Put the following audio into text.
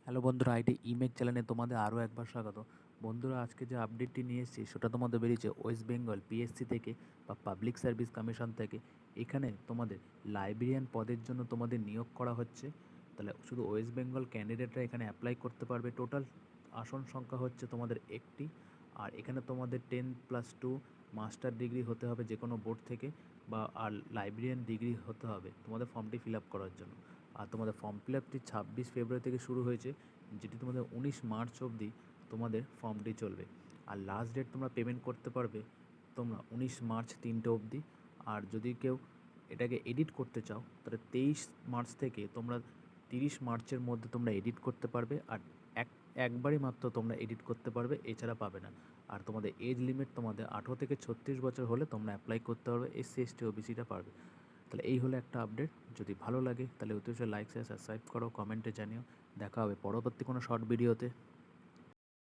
Hello বন্ধুরা, IT image চ্যানেলে তোমাদের আরও একবার স্বাগত। বন্ধুরা, আজকে যে আপডেটটি নিয়ে এসেছি সেটা তোমাদের বেরিয়েছে ওয়েস্ট বেঙ্গল পিএসসি থেকে বা পাবলিক সার্ভিস কমিশন থেকে। এখানে তোমাদের লাইব্রেরিয়ান পদের জন্য তোমাদের নিয়োগ করা হচ্ছে। তাহলে শুধু ওয়েস্ট বেঙ্গল ক্যান্ডিডেটরা এখানে অ্যাপ্লাই করতে পারবে। টোটাল আসন সংখ্যা হচ্ছে তোমাদের একটি। আর এখানে তোমাদের 10+2 মাস্টার ডিগ্রি হতে হবে যে কোনো বোর্ড থেকে, বা আর লাইব্রেরিয়ান ডিগ্রি হতে হবে তোমাদের ফর্মটি ফিল আপ করার জন্য। আর তোমাদের ফর্ম ফিল আপটি 26 ফেব্রুয়ারি থেকে শুরু হয়েছে, যেটি তোমাদের 19 মার্চ অবধি তোমাদের ফর্মটি চলবে। আর লাস্ট ডেট তোমরা পেমেন্ট করতে পারবে তোমরা 19 মার্চ 3টে অবধি। আর যদি কেউ এটাকে এডিট করতে চাও তাহলে 23 মার্চ থেকে তোমরা 30 মার্চের মধ্যে তোমরা এডিট করতে পারবে। আর একবারই মাত্র তোমরা এডিট করতে পারবে, এছাড়া পাবে না। আর তোমাদের এজ লিমিট তোমাদের 18 থেকে 36 বছর হলে তোমরা অ্যাপ্লাই করতে পারবে। এসসি এসটি ওবিসিটা পারবে। তাহলে এই হলো একটা আপডেট। যদি ভালো লাগে তাহলে অতি অবশ্যই লাইক শেয়ার সাবস্ক্রাইব করো, কমেন্টে জানিও। দেখা হবে পরবর্তী কোনো শর্ট ভিডিওতে।